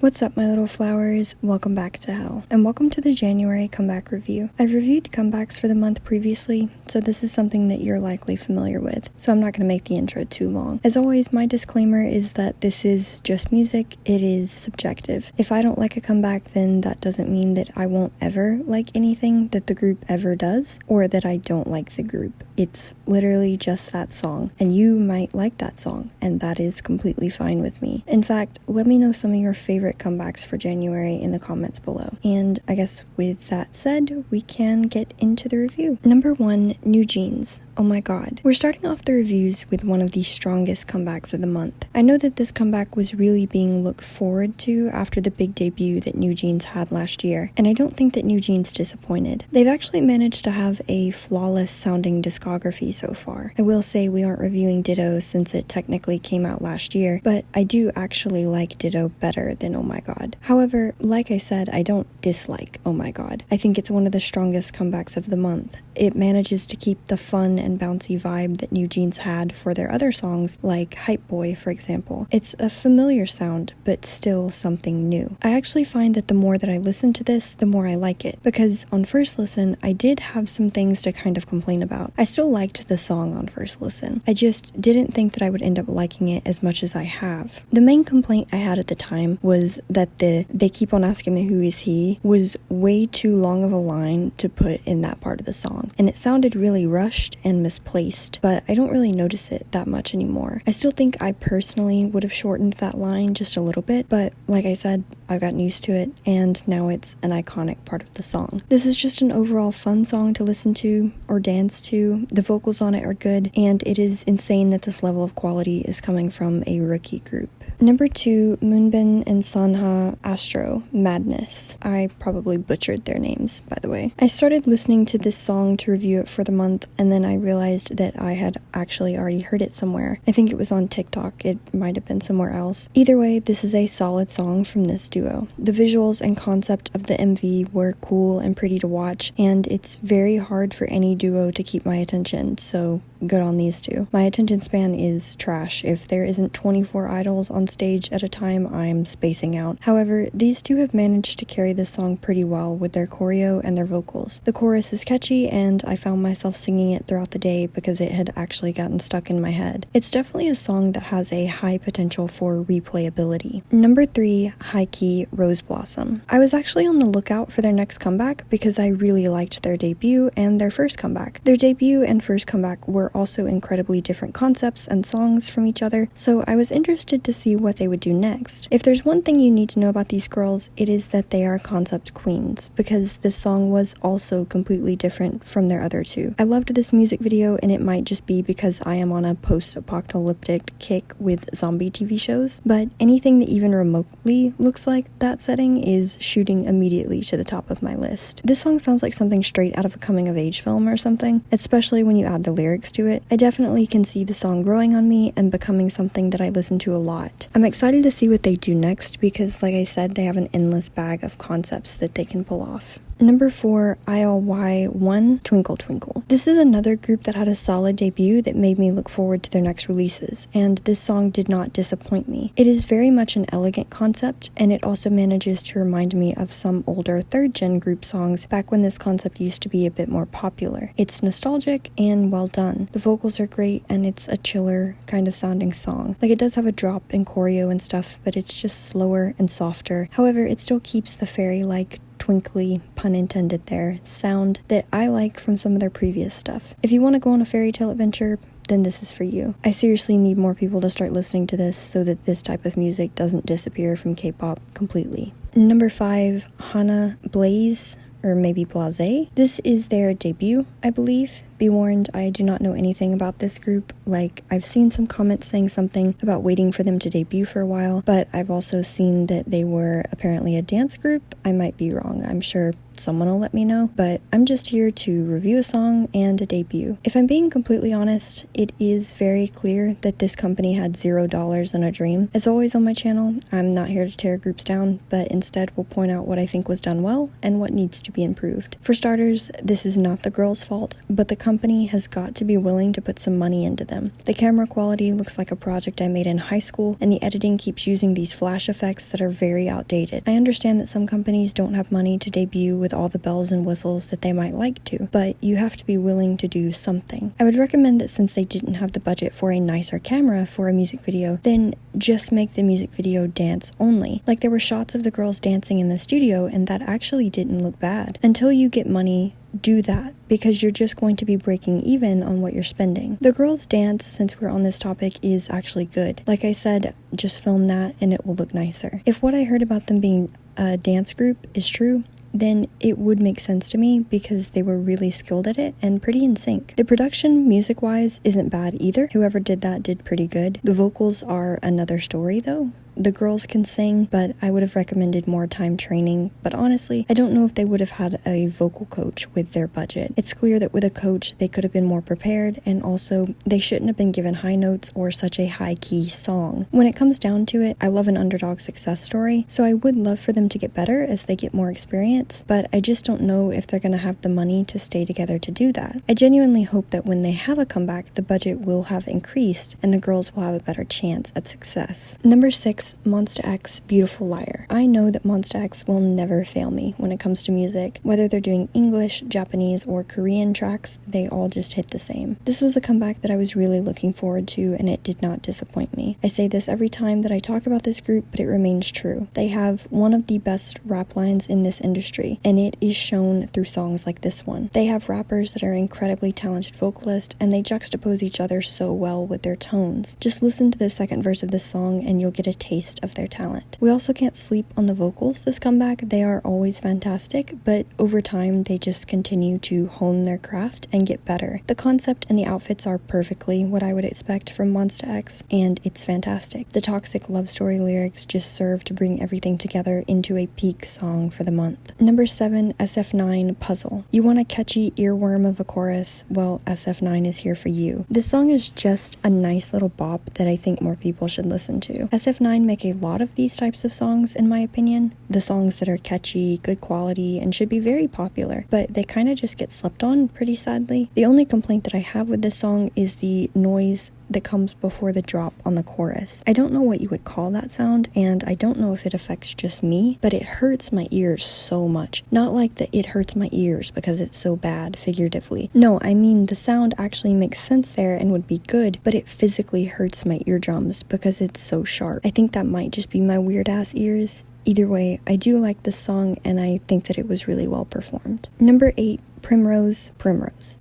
What's up, my little flowers? Welcome back to hell, and welcome to the January comeback review. I've reviewed comebacks for the month previously, so this is something that you're likely familiar with, so I'm not going to make the intro too long. As always, my disclaimer is that this is just music. It is subjective. If I don't like a comeback, then that doesn't mean that I won't ever like anything that the group ever does, or that I don't like the group. It's literally just that song, and you might like that song, and that is completely fine with me. In fact, let me know some of your favorite comebacks for January in the comments below. And I guess with that said, we can get into the review. Number 1, New Jeans. Oh my god. We're starting off the reviews with one of the strongest comebacks of the month. I know that this comeback was really being looked forward to after the big debut that New Jeans had last year, and I don't think that New Jeans disappointed. They've actually managed to have a flawless sounding discography so far. I will say we aren't reviewing Ditto since it technically came out last year, but I do actually like Ditto better than Oh My God. However, like I said, I don't dislike Oh My God. I think it's one of the strongest comebacks of the month. It manages to keep the fun and bouncy vibe that New Jeans had for their other songs, like Hype Boy, for example. It's a familiar sound, but still something new. I actually find that the more that I listen to this, the more I like it, because on first listen, I did have some things to kind of complain about. I still liked the song on first listen. I just didn't think that I would end up liking it as much as I have. The main complaint I had at the time was that the "they keep on asking me who is he" was way too long of a line to put in that part of the song, and it sounded really rushed and misplaced, but I don't really notice it that much anymore. I still think I personally would have shortened that line just a little bit, but like I said, I've gotten used to it, and now it's an iconic part of the song. This is just an overall fun song to listen to or dance to. The vocals on it are good, and it is insane that this level of quality is coming from a rookie group. Number 2, Moonbin and Sanha Astro Madness. I probably butchered their names, by the way. I started listening to this song to review it for the month, and then I realized that I had actually already heard it somewhere. I think it was on TikTok. It might have been somewhere else. Either way, this is a solid song from this duo. The visuals and concept of the MV were cool and pretty to watch, and it's very hard for any duo to keep my attention, so good on these two. My attention span is trash. If there isn't 24 idols on stage at a time, I'm spacing out. However, these two have managed to carry this song pretty well with their choreo and their vocals. The chorus is catchy, and I found myself singing it throughout the day because it had actually gotten stuck in my head. It's definitely a song that has a high potential for replayability. Number 3, Highkey Rose Blossom. I was actually on the lookout for their next comeback because I really liked their debut and their first comeback. Their debut and first comeback were also incredibly different concepts and songs from each other, so I was interested to see what they would do next. If there's one thing you need to know about these girls, it is that they are concept queens, because this song was also completely different from their other two. I loved this music video, and it might just be because I am on a post-apocalyptic kick with zombie TV shows, but anything that even remotely looks like that setting is shooting immediately to the top of my list. This song sounds like something straight out of a coming-of-age film or something, especially when you add the lyrics to it. I definitely can see the song growing on me and becoming something that I listen to a lot. I'm excited to see what they do next because, like I said, they have an endless bag of concepts that they can pull off. Number 4, ILY1 Twinkle Twinkle. This is another group that had a solid debut that made me look forward to their next releases, and this song did not disappoint me. It is very much an elegant concept, and it also manages to remind me of some older third-gen group songs back when this concept used to be a bit more popular. It's nostalgic and well done. The vocals are great, and it's a chiller kind of sounding song. Like, it does have a drop in choreo and stuff, but it's just slower and softer. However, it still keeps the fairy-like twinkly, pun intended there, sound that I like from some of their previous stuff. If you want to go on a fairy tale adventure, then this is for you. I seriously need more people to start listening to this so that this type of music doesn't disappear from K-pop completely. Number 5, Hana Blaze, or maybe Blase. This is their debut, I believe. Be warned, I do not know anything about this group. Like, I've seen some comments saying something about waiting for them to debut for a while, but I've also seen that they were apparently a dance group. I might be wrong. I'm sure someone will let me know, but I'm just here to review a song and a debut. If I'm being completely honest, it is very clear that this company had $0 and a dream. As always on my channel, I'm not here to tear groups down, but instead will point out what I think was done well and what needs to be improved. For starters, this is not the girls' fault, but the company has got to be willing to put some money into them. The camera quality looks like a project I made in high school, and the editing keeps using these flash effects that are very outdated. I understand that some companies don't have money to debut with all the bells and whistles that they might like to, but you have to be willing to do something. I would recommend that since they didn't have the budget for a nicer camera for a music video, then just make the music video dance only. Like, there were shots of the girls dancing in the studio, and that actually didn't look bad. Until you get money, do that, because you're just going to be breaking even on what you're spending. The girls' dance, since we're on this topic, is actually good. Like I said, just film that and it will look nicer. If what I heard about them being a dance group is true, then it would make sense to me because they were really skilled at it and pretty in sync. The production, music-wise, isn't bad either. Whoever did that did pretty good. The vocals are another story though. The girls can sing, but I would have recommended more time training. But honestly, I don't know if they would have had a vocal coach with their budget. It's clear that with a coach, they could have been more prepared, and also they shouldn't have been given high notes or such a high-key song. When it comes down to it, I love an underdog success story, so I would love for them to get better as they get more experience, but I just don't know if they're going to have the money to stay together to do that. I genuinely hope that when they have a comeback, the budget will have increased and the girls will have a better chance at success. Number 6, Monsta X, Beautiful Liar. I know that Monsta X will never fail me when it comes to music. Whether they're doing English, Japanese, or Korean tracks, they all just hit the same. This was a comeback that I was really looking forward to, and it did not disappoint me. I say this every time that I talk about this group, but it remains true. They have one of the best rap lines in this industry, and it is shown through songs like this one. They have rappers that are incredibly talented vocalists, and they juxtapose each other so well with their tones. Just listen to the second verse of this song and you'll get a taste of their talent. We also can't sleep on the vocals this comeback. They are always fantastic, but over time they just continue to hone their craft and get better. The concept and the outfits are perfectly what I would expect from Monsta X, and it's fantastic. The toxic love story lyrics just serve to bring everything together into a peak song for the month. Number 7, SF9 Puzzle. You want a catchy earworm of a chorus? Well, SF9 is here for you. This song is just a nice little bop that I think more people should listen to. SF9 make a lot of these types of songs, in my opinion. The songs that are catchy, good quality, and should be very popular, but they kind of just get slept on pretty sadly. The only complaint that I have with this song is the noise that comes before the drop on the chorus. I don't know what you would call that sound, and I don't know if it affects just me, but it hurts my ears so much. Not like that it hurts my ears because it's so bad, figuratively. No, I mean the sound actually makes sense there and would be good, but it physically hurts my eardrums because it's so sharp. I think that might just be my weird ass ears. Either way, I do like this song and I think that it was really well performed. Number 8, Primrose.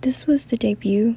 This was the debut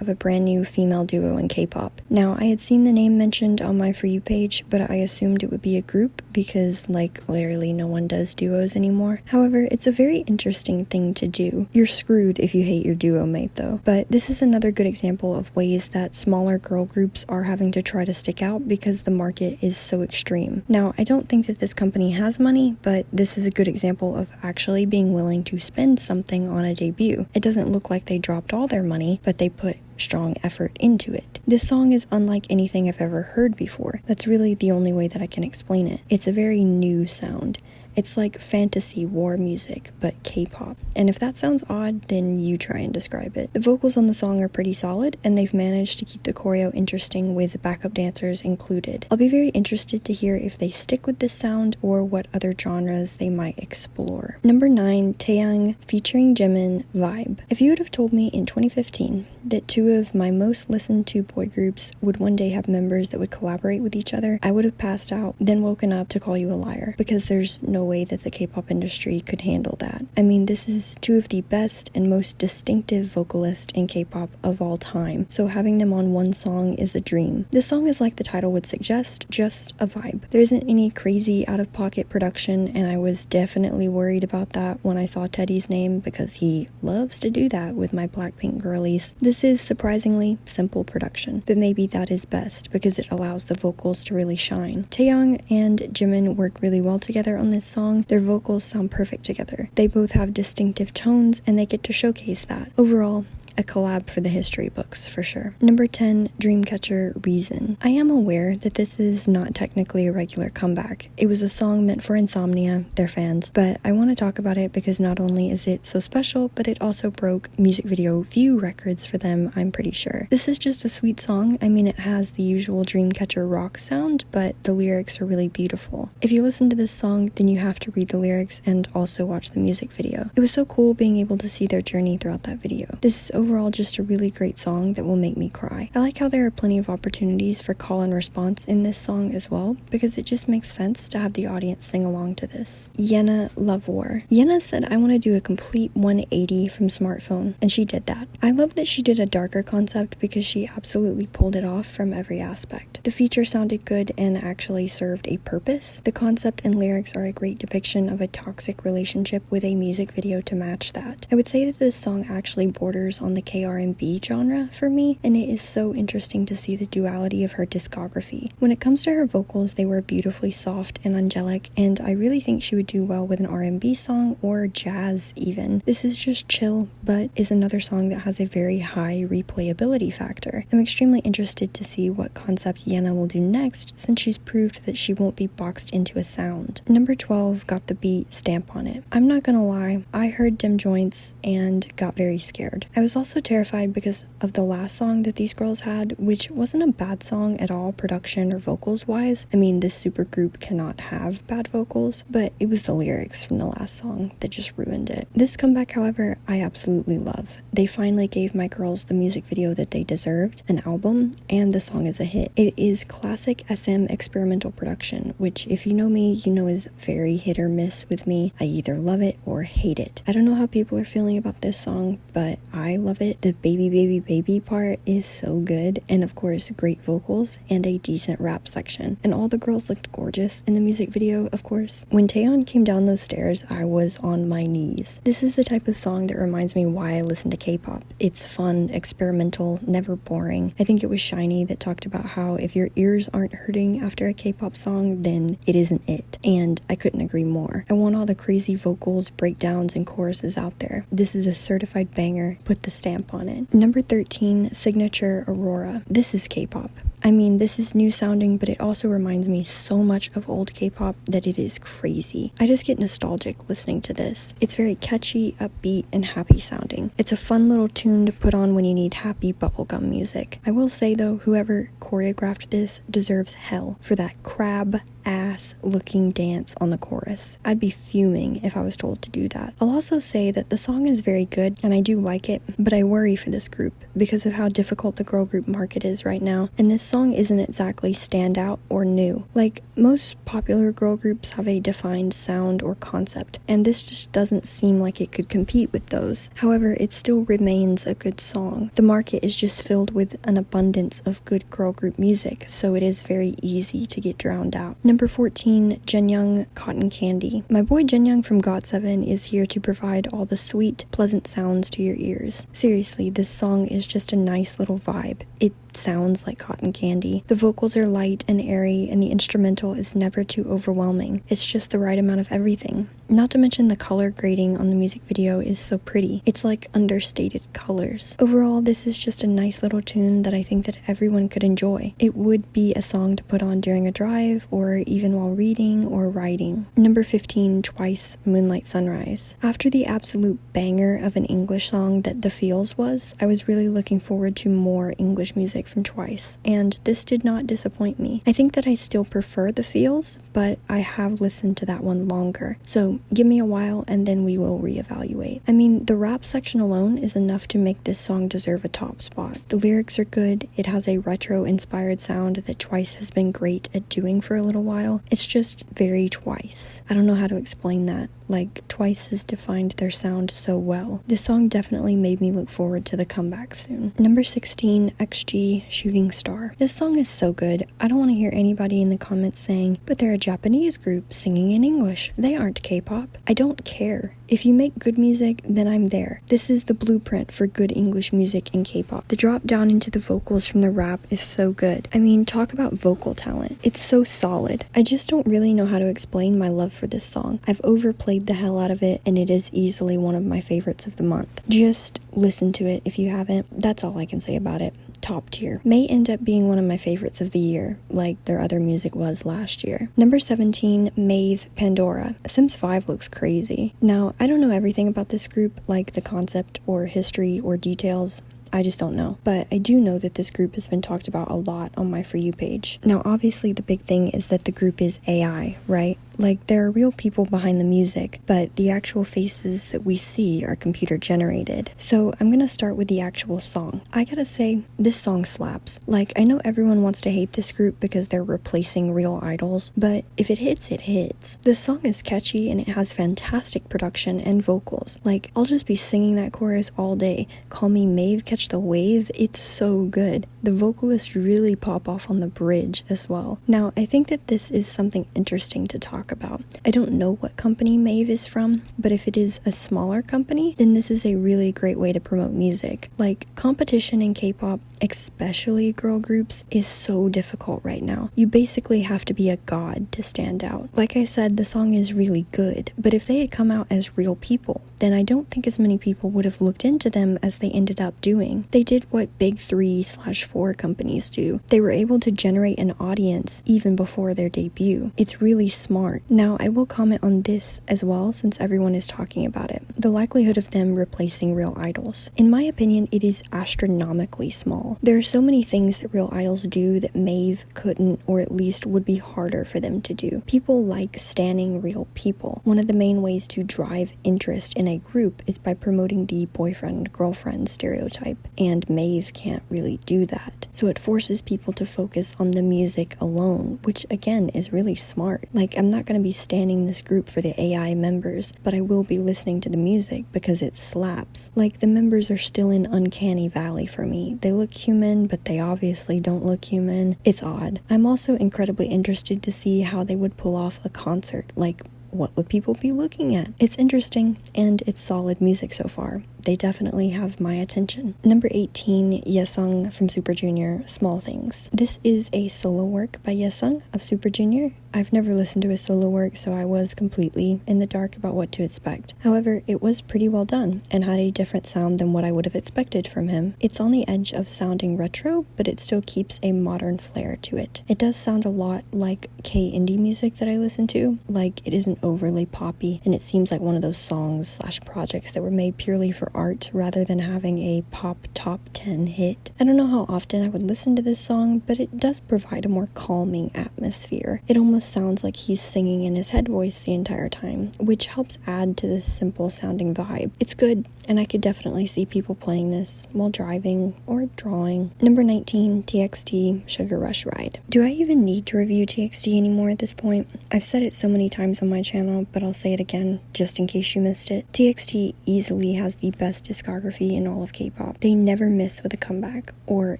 of a brand new female duo in K-pop. Now, I had seen the name mentioned on my For You page, but I assumed it would be a group because, like, literally no one does duos anymore. However, it's a very interesting thing to do. You're screwed if you hate your duo mate, though. But this is another good example of ways that smaller girl groups are having to try to stick out because the market is so extreme. Now, I don't think that this company has money, but this is a good example of actually being willing to spend something on a debut. It doesn't look like they dropped all their money, but they put strong effort into it. This song is unlike anything I've ever heard before. That's really the only way that I can explain it. It's a very new sound. It's like fantasy war music, but K-pop. And if that sounds odd, then you try and describe it. The vocals on the song are pretty solid, and they've managed to keep the choreo interesting with backup dancers included. I'll be very interested to hear if they stick with this sound or what other genres they might explore. Number 9, Taeyang featuring Jimin, Vibe. If you would have told me in 2015 that two of my most listened to boy groups would one day have members that would collaborate with each other, I would have passed out, then woken up to call you a liar, because there's no way that the K-pop industry could handle that. I mean, this is two of the best and most distinctive vocalists in K-pop of all time, so having them on one song is a dream. This song is, like the title would suggest, just a vibe. There isn't any crazy out-of-pocket production, and I was definitely worried about that when I saw Teddy's name, because he loves to do that with my Blackpink girlies. This is surprisingly simple production, but maybe that is best because it allows the vocals to really shine. Taeyang and Jimin work really well together on this song. Their vocals sound perfect together. They both have distinctive tones and they get to showcase that. Overall, A collab for the history books, for sure. Number 10, Dreamcatcher, Reason. I am aware that this is not technically a regular comeback. It was a song meant for Insomnia, their fans, but I want to talk about it because not only is it so special, but it also broke music video view records for them, I'm pretty sure. This is just a sweet song. I mean, it has the usual Dreamcatcher rock sound, but the lyrics are really beautiful. If you listen to this song, then you have to read the lyrics and also watch the music video. It was so cool being able to see their journey throughout that video. This is overall just a really great song that will make me cry. I like how there are plenty of opportunities for call and response in this song as well, because it just makes sense to have the audience sing along to this. Yena, Love War. Yena said, I want to do a complete 180 from smartphone, and she did that. I love that she did a darker concept because she absolutely pulled it off from every aspect. The feature sounded good and actually served a purpose. The concept and lyrics are a great depiction of a toxic relationship with a music video to match that. I would say that this song actually borders on the KR&B genre for me, and it is so interesting to see the duality of her discography. When it comes to her vocals, they were beautifully soft and angelic, and I really think she would do well with an R&B song or jazz even. This is just chill, but is another song that has a very high replayability factor. I'm extremely interested to see what concept Yena will do next, since she's proved that she won't be boxed into a sound. Number 12 got the beat stamp on it. I'm not gonna lie, I heard Dim Joints and got very scared. I was also terrified because of the last song that these girls had, which wasn't a bad song at all production or vocals wise. I mean, this supergroup cannot have bad vocals, but it was the lyrics from the last song that just ruined it. This comeback, however, I absolutely love. They finally gave my girls the music video that they deserved, an album, and the song is a hit. It is classic SM experimental production, which if you know me, you know is very hit or miss with me. I either love it or hate it. I don't know how people are feeling about this song, but I love it. The baby baby baby part is so good, and of course great vocals and a decent rap section, and all the girls looked gorgeous in the music video, of course. When Taeyang came down those stairs, I was on my knees. This is the type of song that reminds me why I listen to K-pop. It's fun, experimental, never boring. I think it was Shiny that talked about how if your ears aren't hurting after a K-pop song, then it isn't it, and I couldn't agree more. I want all the crazy vocals, breakdowns, and choruses out there. This is a certified banger. Put the stamp on it. Number 13, Cignature, Aurora. This is K-pop. I mean, this is new sounding, but it also reminds me so much of old K-pop that it is crazy. I just get nostalgic listening to this. It's very catchy, upbeat, and happy sounding. It's a fun little tune to put on when you need happy bubblegum music. I will say though, whoever choreographed this deserves hell for that crab ass looking dance on the chorus. I'd be fuming if I was told to do that. I'll also say that the song is very good and I do like it, but I worry for this group because of how difficult the girl group market is right now, and this song isn't exactly standout or new. Like, most popular girl groups have a defined sound or concept, and this just doesn't seem like it could compete with those. However, it still remains a good song. The market is just filled with an abundance of good girl group music, so it is very easy to get drowned out. Number 14, Jinyoung, Cotton Candy. My boy Jinyoung from GOT7 is here to provide all the sweet, pleasant sounds to your ears. Seriously, this song is just a nice little vibe. It sounds like cotton candy. The vocals are light and airy, and the instrumental is never too overwhelming. It's just the right amount of everything. Not to mention the color grading on the music video is so pretty. It's like understated colors. Overall, this is just a nice little tune that I think that everyone could enjoy. It would be a song to put on during a drive or even while reading or writing. Number 15, Twice, Moonlight Sunrise. After the absolute banger of an English song that The Feels was, I was really looking forward to more English music from Twice, and this did not disappoint me. I think that I still prefer The Feels, but I have listened to that one longer, so give me a while and then we will reevaluate. I mean, the rap section alone is enough to make this song deserve a top spot. The lyrics are good, it has a retro-inspired sound that Twice has been great at doing for a little while. It's just very Twice. I don't know how to explain that. Like, Twice has defined their sound so well. This song definitely made me look forward to the comeback soon. Number 16, XG, Happy Shooting Star. This song is so good. I don't want to hear anybody in the comments saying, but they're a Japanese group singing in English. They aren't K-pop. I don't care. If you make good music, then I'm there. This is the blueprint for good English music in K-pop. The drop down into the vocals from the rap is so good. I mean, talk about vocal talent. It's so solid. I just don't really know how to explain my love for this song. I've overplayed the hell out of it, and it is easily one of my favorites of the month. Just listen to it if you haven't. That's all I can say about it. Top tier. May end up being one of my favorites of the year, like their other music was last year. Number 17, MAVE, Pandora. Sims 5 looks crazy. Now, I don't know everything about this group, like the concept or history or details. I just don't know. But I do know that this group has been talked about a lot on my For You page. Now, obviously, the big thing is that the group is AI, right? Like, there are real people behind the music, but the actual faces that we see are computer generated. So I'm gonna start with the actual song. I gotta say, this song slaps. Like, I know everyone wants to hate this group because they're replacing real idols, but if it hits, it hits. The song is catchy and it has fantastic production and vocals. Like, I'll just be singing that chorus all day. Call me MAVE, catch the wave. It's so good. The vocalists really pop off on the bridge as well. Now, I think that this is something interesting to talk about. I don't know what company MAVE is from, but if it is a smaller company, then this is a really great way to promote music. Like, competition in K-pop, especially girl groups, is so difficult right now. You basically have to be a god to stand out. Like I said, the song is really good, but if they had come out as real people, then I don't think as many people would have looked into them as they ended up doing. They did what big 3/4 companies do. They were able to generate an audience even before their debut. It's really smart. Now, I will comment on this as well since everyone is talking about it. The likelihood of them replacing real idols. In my opinion, it is astronomically small. There are so many things that real idols do that MAVE couldn't, or at least would be harder for them to do. People like standing real people. One of the main ways to drive interest in a group is by promoting the boyfriend-girlfriend stereotype, and MAVE can't really do that. So it forces people to focus on the music alone, which again is really smart. Like, I'm not going to be standing this group for the AI members, but I will be listening to the music because it slaps. Like, the members are still in uncanny valley for me. They look human, but they obviously don't look human. It's odd. I'm also incredibly interested to see how they would pull off a concert. Like, what would people be looking at? It's interesting, and it's solid music so far. They definitely have my attention. Number 18, Yesung from Super Junior, Small Things. This is a solo work by Yesung of Super Junior. I've never listened to his solo work, so I was completely in the dark about what to expect. However, it was pretty well done, and had a different sound than what I would have expected from him. It's on the edge of sounding retro, but it still keeps a modern flair to it. It does sound a lot like K-indie music that I listen to. Like, it isn't overly poppy, and it seems like one of those songs/projects that were made purely for art rather than having a pop top 10 hit. I don't know how often I would listen to this song, but it does provide a more calming atmosphere. It almost sounds like he's singing in his head voice the entire time, which helps add to this simple sounding vibe. It's good, and I could definitely see people playing this while driving or drawing. Number 19, TXT, Sugar Rush Ride. Do I even need to review TXT anymore at this point? I've said it so many times on my channel, but I'll say it again just in case you missed it. TXT easily has the best discography in all of K-pop. They never miss with a comeback or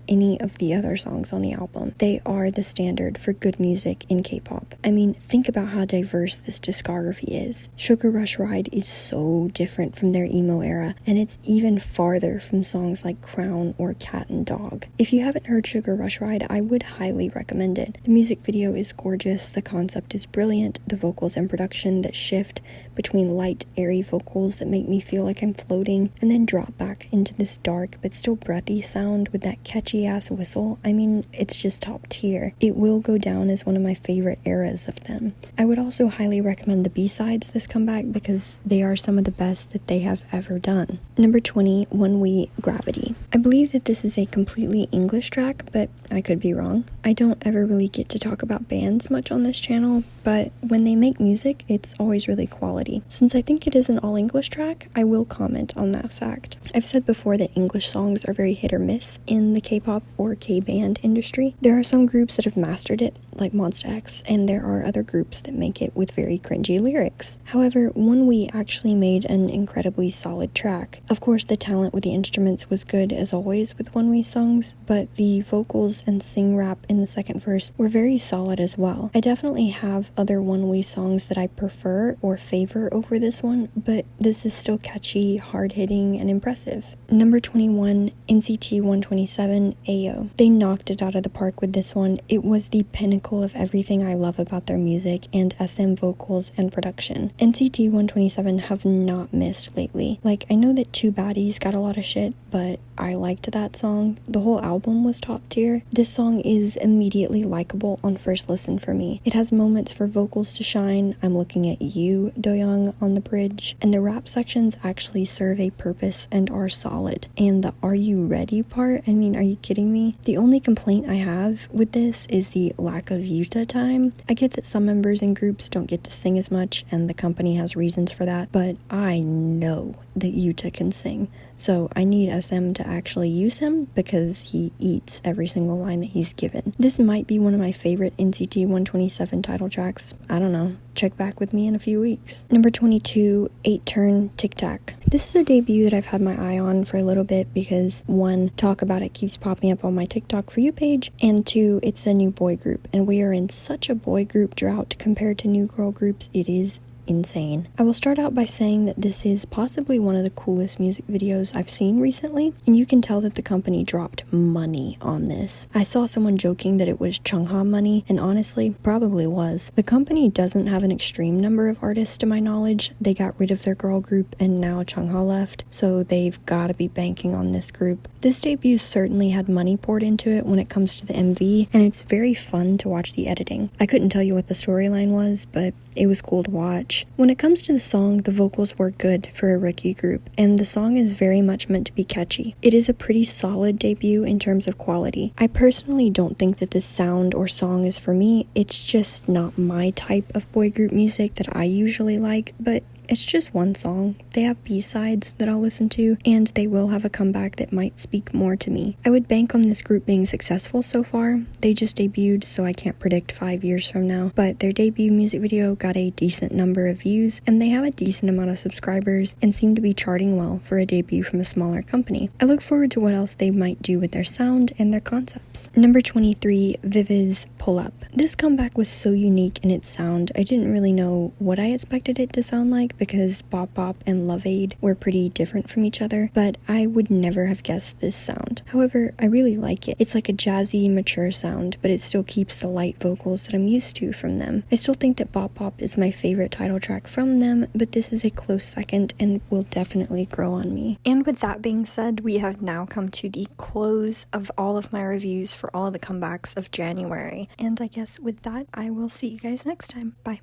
any of the other songs on the album. They are the standard for good music in K-pop. I mean, think about how diverse this discography is. Sugar Rush Ride is so different from their emo era, and it's even farther from songs like Crown or Cat and Dog. If you haven't heard Sugar Rush Ride, I would highly recommend it. The music video is gorgeous, the concept is brilliant, the vocals and production that shift between light, airy vocals that make me feel like I'm floating, and then drop back into this dark but still breathy sound with that catchy ass whistle. I mean, it's just top tier. It will go down as one of my favorite eras of them. I would also highly recommend the B-sides this comeback because they are some of the best that they have ever done. Number 20, ONEWE, Gravity. I believe that this is a completely English track, but I could be wrong. I don't ever really get to talk about bands much on this channel, but when they make music, it's always really quality. Since I think it is an all-English track, I will comment on that. that fact. I've said before that English songs are very hit or miss in the K-pop or K-band industry. There are some groups that have mastered it, like Monsta X, and there are other groups that make it with very cringy lyrics. However, ONEWE actually made an incredibly solid track. Of course, the talent with the instruments was good as always with ONEWE songs, but the vocals and sing rap in the second verse were very solid as well. I definitely have other ONEWE songs that I prefer or favor over this one, but this is still catchy, hard-hitting, and impressive. Number 21, NCT 127, Ayo. They knocked it out of the park with this one. It was the pinnacle of everything I love about their music and SM vocals and production. NCT 127 have not missed lately. Like, I know that Two Baddies got a lot of shit, but I liked that song. The whole album was top tier. This song is immediately likable on first listen for me. It has moments for vocals to shine. I'm looking at you, Doyoung, on the bridge, and the rap sections actually serve a purpose and are solid. And the "are you ready" part, I mean, are you kidding me? The only complaint I have with this is the lack of Yuta time. I get that some members in groups don't get to sing as much, and the company has reasons for that, but I know that Yuta can sing. So I need SM to actually use him because he eats every single line that he's given. This might be one of my favorite NCT 127 title tracks. I don't know. Check back with me in a few weeks. Number 22, 8-Turn Tic Tac. This is a debut that I've had my eye on for a little bit because 1, talk about it keeps popping up on my TikTok For You page, and 2, it's a new boy group, and we are in such a boy group drought compared to new girl groups. It is insane. I will start out by saying that this is possibly one of the coolest music videos I've seen recently, and you can tell that the company dropped money on this. I saw someone joking that it was Chungha money, and honestly, probably was. The company doesn't have an extreme number of artists to my knowledge. They got rid of their girl group and now Chungha left, so they've got to be banking on this group. This debut certainly had money poured into it when it comes to the MV, and it's very fun to watch the editing. I couldn't tell you what the storyline was, but it was cool to watch. When it comes to the song, the vocals were good for a rookie group, and the song is very much meant to be catchy. It is a pretty solid debut in terms of quality. I personally don't think that this sound or song is for me. It's just not my type of boy group music that I usually like, but it's just one song. They have B-sides that I'll listen to, and they will have a comeback that might speak more to me. I would bank on this group being successful so far. They just debuted, so I can't predict 5 years from now, but their debut music video got a decent number of views, and they have a decent amount of subscribers and seem to be charting well for a debut from a smaller company. I look forward to what else they might do with their sound and their concepts. Number 23, Viviz, Pull Up. This comeback was so unique in its sound. I didn't really know what I expected it to sound like because Bop Bop and Love Aid were pretty different from each other, but I would never have guessed this sound. However, I really like it. It's like a jazzy, mature sound, but it still keeps the light vocals that I'm used to from them. I still think that Bop Bop is my favorite title track from them, but this is a close second and will definitely grow on me. And with that being said, we have now come to the close of all of my reviews for all of the comebacks of January. And I guess with that, I will see you guys next time. Bye.